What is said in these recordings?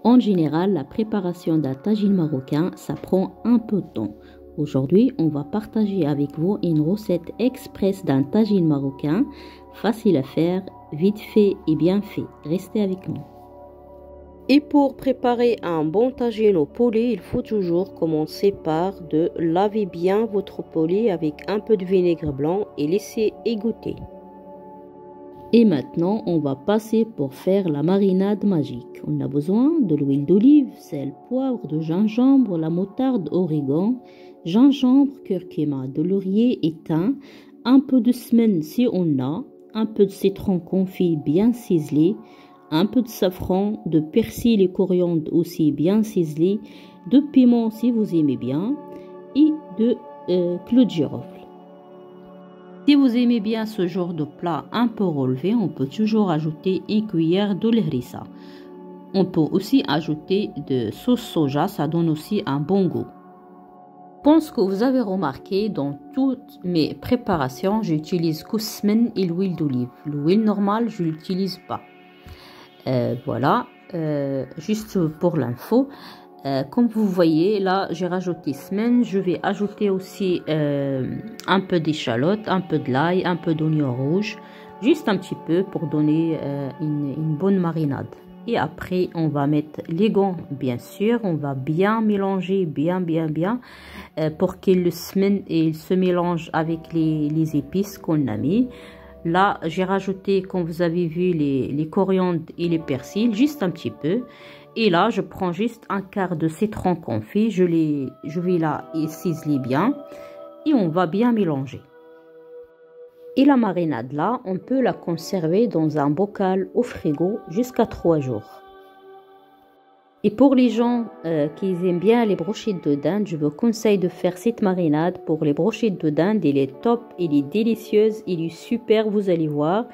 En général, la préparation d'un tagine marocain, ça prend un peu de temps. Aujourd'hui, on va partager avec vous une recette express d'un tagine marocain, facile à faire, vite fait et bien fait. Restez avec nous. Et pour préparer un bon tagine au poulet, il faut toujours commencer par de laver bien votre poulet avec un peu de vinaigre blanc et laisser égoutter. Et maintenant, on va passer pour faire la marinade magique. On a besoin de l'huile d'olive, sel, poivre, de gingembre, la moutarde, origan, gingembre, curcuma, de laurier et thym, un peu de semaine si on a, un peu de citron confit bien ciselé, un peu de safran, de persil et coriandre aussi bien ciselé, de piment si vous aimez bien et de clous de girofle. Si vous aimez bien ce genre de plat un peu relevé, on peut toujours ajouter une cuillère de harissa. On peut aussi ajouter de sauce soja, ça donne aussi un bon goût. Je pense que vous avez remarqué dans toutes mes préparations, j'utilise kusmen et l'huile d'olive. L'huile normale, je l'utilise pas. Voilà, juste pour l'info. Comme vous voyez, là, j'ai rajouté semaine. Je vais ajouter aussi un peu d'échalote, un peu de l'ail, un peu d'oignon rouge. Juste un petit peu pour donner une bonne marinade. Et après, on va mettre les gants, bien sûr. On va bien mélanger, bien, pour que le semaine se mélange avec les épices qu'on a mis. Là, j'ai rajouté, comme vous avez vu, les coriandres et les persils, juste un petit peu. Et là, je prends juste un quart de citron confit, je vais là ciseler bien et on va bien mélanger. Et la marinade là, on peut la conserver dans un bocal au frigo jusqu'à 3 jours. Et pour les gens qui aiment bien les brochettes de dinde, je vous conseille de faire cette marinade pour les brochettes de dinde. Elle est top, elle est délicieuse, elle est super, vous allez voir.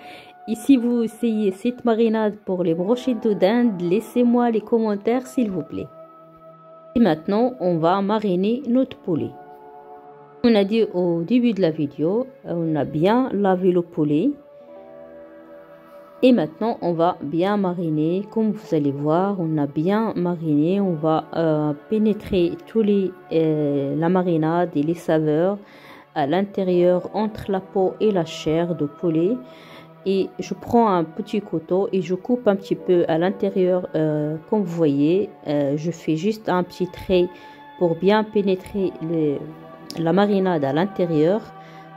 Et si vous essayez cette marinade pour les brochettes de dinde, laissez-moi les commentaires s'il vous plaît. Et maintenant, on va mariner notre poulet. On a dit au début de la vidéo, on a bien lavé le poulet. Et maintenant, on va bien mariner. Comme vous allez voir, on a bien mariné. On va pénétrer la marinade et les saveurs à l'intérieur entre la peau et la chair de poulet. Et je prends un petit couteau et je coupe un petit peu à l'intérieur, comme vous voyez. Je fais juste un petit trait pour bien pénétrer la marinade à l'intérieur.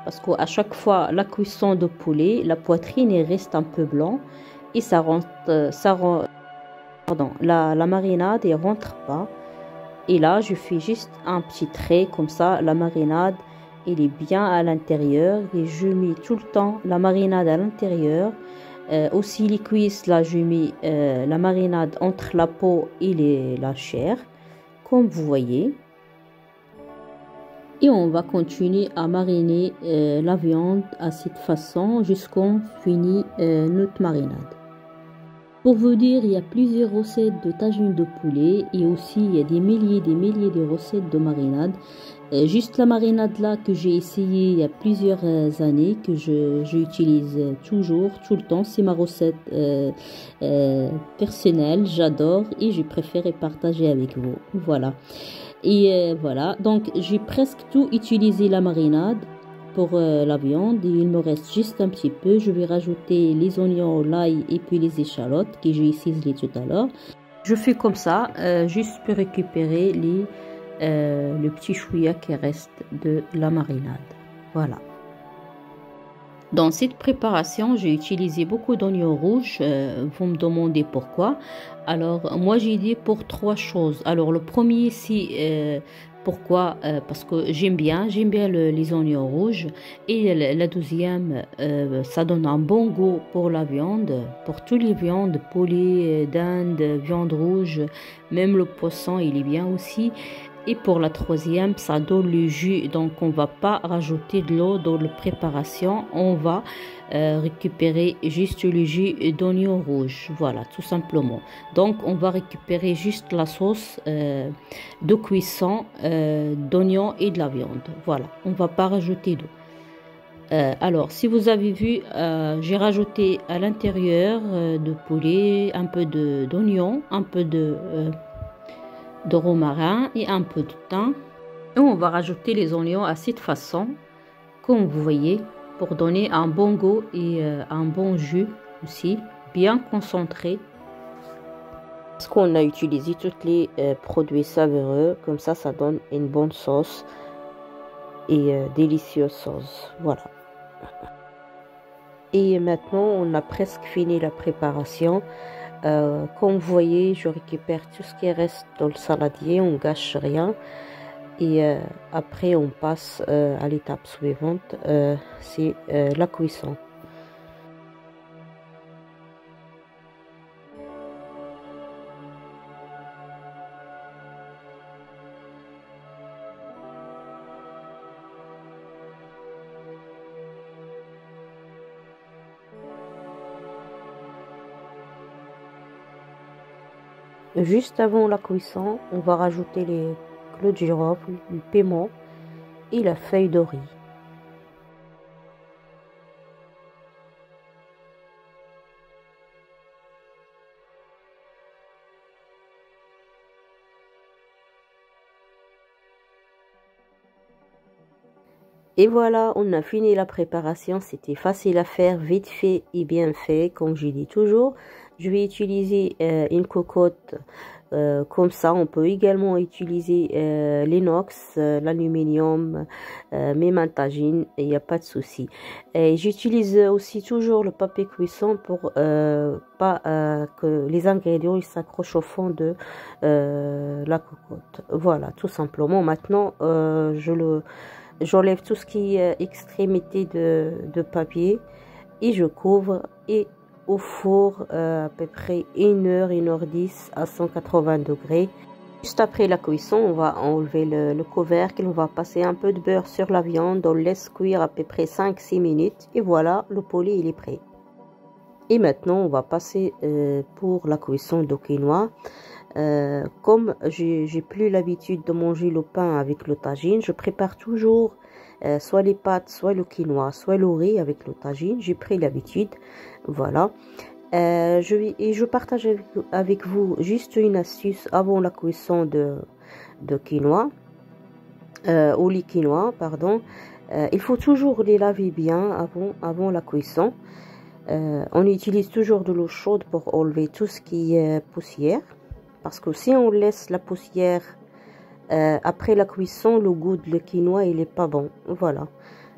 Parce qu'à chaque fois, la cuisson de poulet, la poitrine elle reste un peu blanc. Et la marinade ne rentre pas. Et là, je fais juste un petit trait comme ça, la marinade. Il est bien à l'intérieur et je mets tout le temps la marinade à l'intérieur. Aussi les cuisses, là je mets la marinade entre la peau et la chair, comme vous voyez. Et on va continuer à mariner la viande à cette façon jusqu'à qu'on finit notre marinade. Pour vous dire, il y a plusieurs recettes de tagine de poulet et aussi il y a des milliers de recettes de marinade. Juste la marinade là que j'ai essayé il y a plusieurs années, que j'utilise toujours, tout le temps. C'est ma recette personnelle, j'adore et j'ai préféré partager avec vous. Voilà. Et voilà, donc j'ai presque tout utilisé la marinade pour la viande. Il me reste juste un petit peu. Je vais rajouter les oignons, l'ail et puis les échalotes que j'ai ciselées tout à l'heure. Je fais comme ça, juste pour récupérer le petit chouïa qui reste de la marinade. Voilà. Dans cette préparation, j'ai utilisé beaucoup d'oignons rouges. Vous me demandez pourquoi. Alors, moi, j'ai dit pour 3 choses. Alors, le premier, c'est pourquoi parce que j'aime bien les oignons rouges. Et la deuxième, ça donne un bon goût pour la viande, pour toutes les viandes, poulet, dinde, viande rouge, même le poisson, il est bien aussi. Et pour la troisième, ça donne le jus, donc on va pas rajouter de l'eau dans la préparation, on va récupérer juste le jus d'oignon rouge, voilà, tout simplement. Donc on va récupérer juste la sauce de cuisson d'oignon et de la viande, voilà, on va pas rajouter d'eau. Alors, si vous avez vu, j'ai rajouté à l'intérieur de poulet un peu d'oignon, un peu de romarin et un peu de thym. Et on va rajouter les oignons à cette façon, comme vous voyez, pour donner un bon goût et un bon jus aussi, bien concentré. Parce qu'on a utilisé tous les produits savoureux, comme ça donne une bonne sauce et délicieuse sauce. Voilà. Et maintenant, on a presque fini la préparation. Comme vous voyez, je récupère tout ce qui reste dans le saladier, on gâche rien. Et après, on passe à l'étape suivante, c'est la cuisson. Juste avant la cuisson, on va rajouter les clous de girofle, le piment et la feuille de riz. Et voilà, on a fini la préparation. C'était facile à faire, vite fait et bien fait, comme je dis toujours. Je vais utiliser une cocotte comme ça. On peut également utiliser l'inox, l'aluminium, même un tagine, il n'y a pas de souci. J'utilise aussi toujours le papier cuisson pour pas que les ingrédients s'accrochent au fond de la cocotte. Voilà, tout simplement. Maintenant, j'enlève tout ce qui est extrémité de papier et je couvre et au four à peu près 1h10 à 180 degrés. Juste après la cuisson, on va enlever le couvercle, on va passer un peu de beurre sur la viande, on laisse cuire à peu près 5-6 minutes et voilà, le poulet il est prêt. Et maintenant, on va passer pour la cuisson du quinoa. Comme j'ai plus l'habitude de manger le pain avec le tagine, je prépare toujours soit les pâtes, soit le quinoa, soit le riz avec le tagine. J'ai pris l'habitude, voilà. Je partage avec vous juste une astuce avant la cuisson de quinoa, ou les quinoa, pardon. Il faut toujours les laver bien avant la cuisson. On utilise toujours de l'eau chaude pour enlever tout ce qui est poussière. Parce que si on laisse la poussière après la cuisson, le goût de le quinoa, il est pas bon. Voilà.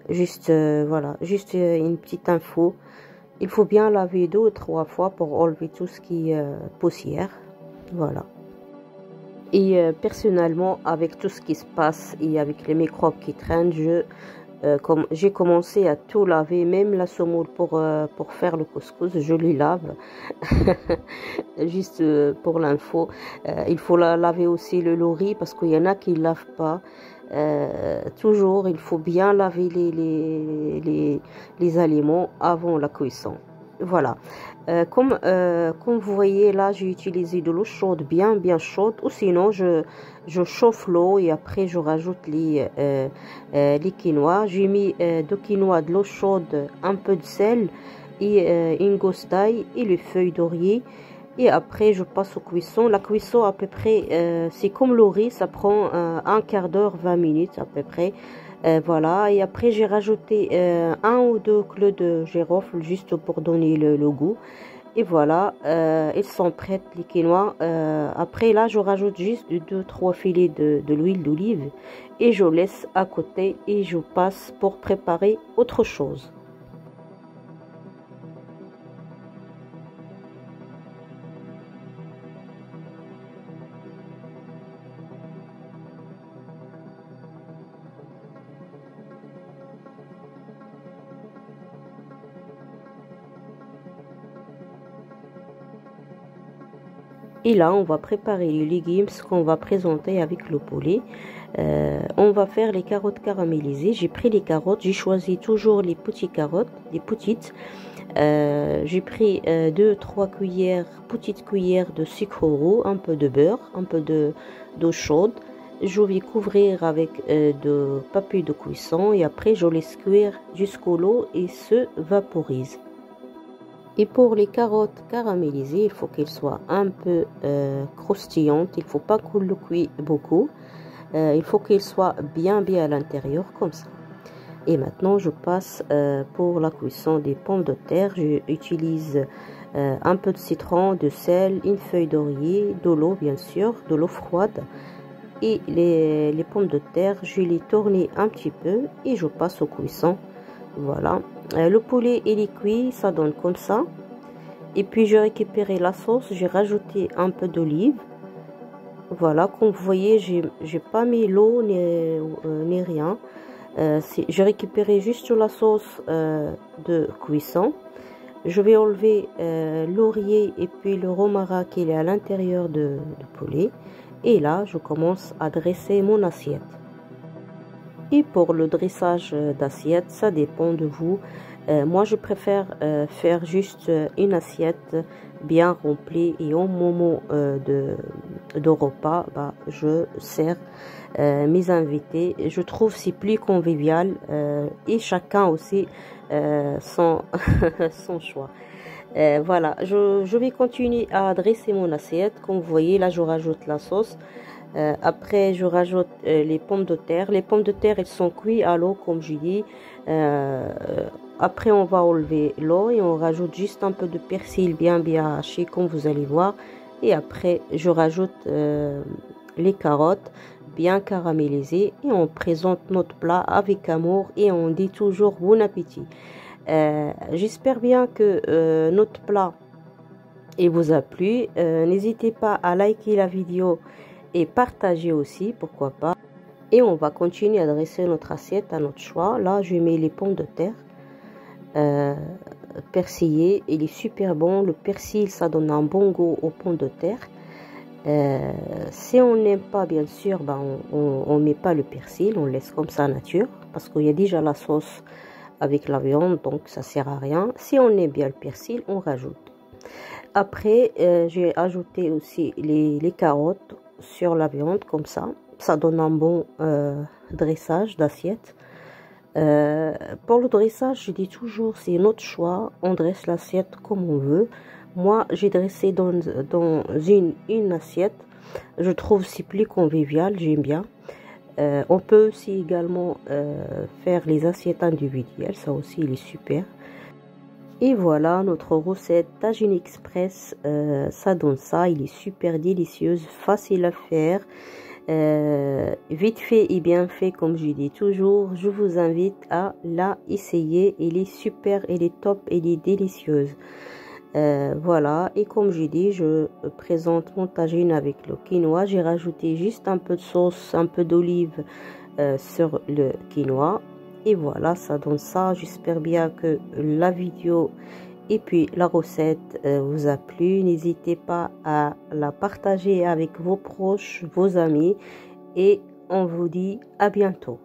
Juste une petite info. Il faut bien laver 2 ou 3 fois pour enlever tout ce qui est poussière. Voilà. Et personnellement, avec tout ce qui se passe et avec les microbes qui traînent, j'ai commencé à tout laver, même la semoule pour faire le couscous, je les lave. Juste pour l'info, il faut laver aussi le riz parce qu'il y en a qui ne lavent pas. Toujours, il faut bien laver les aliments avant la cuisson. Voilà. Comme vous voyez là, j'ai utilisé de l'eau chaude, bien chaude, ou sinon je chauffe l'eau et après je rajoute les quinoa. J'ai mis de quinoa, de l'eau chaude, un peu de sel et une gousse d'ail et les feuilles d'oreiller. Et après je passe aux cuissons. La cuisson à peu près, c'est comme le riz, ça prend un quart d'heure, 20 minutes à peu près. Voilà, et après j'ai rajouté 1 ou 2 clous de girofle juste pour donner le goût. Et voilà, ils sont prêts les quinoa. Après là, je rajoute juste 2-3 filets de l'huile d'olive et je laisse à côté et je passe pour préparer autre chose. Et là, on va préparer les légumes, ce qu'on va présenter avec le poulet. On va faire les carottes caramélisées. J'ai pris les carottes, j'ai choisi toujours les petites carottes, les petites. J'ai pris 2-3 cuillères, petites cuillères de sucre roux, un peu de beurre, un peu d'eau chaude. je vais couvrir avec de papier de cuisson et après je laisse cuire jusqu'au l'eau et se vaporise. Et pour les carottes caramélisées, il faut qu'elles soient un peu croustillantes. Il ne faut pas qu'on le cuise beaucoup. Il faut qu'elles soient bien à l'intérieur comme ça. Et maintenant, je passe pour la cuisson des pommes de terre. J'utilise un peu de citron, de sel, une feuille d'oreiller, de l'eau bien sûr, de l'eau froide. Et les pommes de terre, je les tourne un petit peu et je passe au cuisson. Voilà. Le poulet il est cuit, ça donne comme ça. Et puis j'ai récupéré la sauce, j'ai rajouté un peu d'olive. Voilà, comme vous voyez, j'ai pas mis l'eau ni rien. J'ai récupéré juste la sauce de cuisson. Je vais enlever laurier et puis le romarin qui est à l'intérieur du poulet. Et là, je commence à dresser mon assiette. Et pour le dressage d'assiette, ça dépend de vous. Moi, je préfère faire juste une assiette bien remplie et au moment de repas, je sers mes invités. Je trouve c'est plus convivial et chacun aussi son, son choix. Voilà, je vais continuer à dresser mon assiette. Comme vous voyez, là, je rajoute la sauce. Après, je rajoute les pommes de terre. Les pommes de terre, elles sont cuites à l'eau, comme je dis. Après, on va enlever l'eau et on rajoute juste un peu de persil bien haché, comme vous allez voir. Et après, je rajoute les carottes bien caramélisées et on présente notre plat avec amour et on dit toujours bon appétit. J'espère bien que notre plat vous a plu. N'hésitez pas à liker la vidéo et partager aussi, pourquoi pas. Et on va continuer à dresser notre assiette à notre choix. Là, je mets les pommes de terre persillées. Il est super bon. Le persil, ça donne un bon goût aux pommes de terre. Si on n'aime pas, bien sûr, on met pas le persil. On laisse comme ça nature. Parce qu'il y a déjà la sauce avec la viande, donc ça sert à rien. Si on aime bien le persil, on rajoute. Après, j'ai ajouté aussi les carottes sur la viande comme ça. Ça donne un bon dressage d'assiette. Pour le dressage, je dis toujours, c'est notre choix. On dresse l'assiette comme on veut. Moi, j'ai dressé dans une assiette. Je trouve c'est plus convivial, j'aime bien. On peut aussi également faire les assiettes individuelles. Ça aussi, il est super. Et voilà notre recette Tagine Express, ça donne ça, il est super délicieuse, facile à faire, vite fait et bien fait comme je dis toujours. Je vous invite à la essayer, elle est super, elle est top, elle est délicieuse. Voilà, et comme j'ai dit, je présente mon tagine avec le quinoa. J'ai rajouté juste un peu de sauce, un peu d'olive sur le quinoa. Et voilà, ça donne ça. J'espère bien que la vidéo et puis la recette vous a plu. N'hésitez pas à la partager avec vos proches, vos amis. Et on vous dit à bientôt.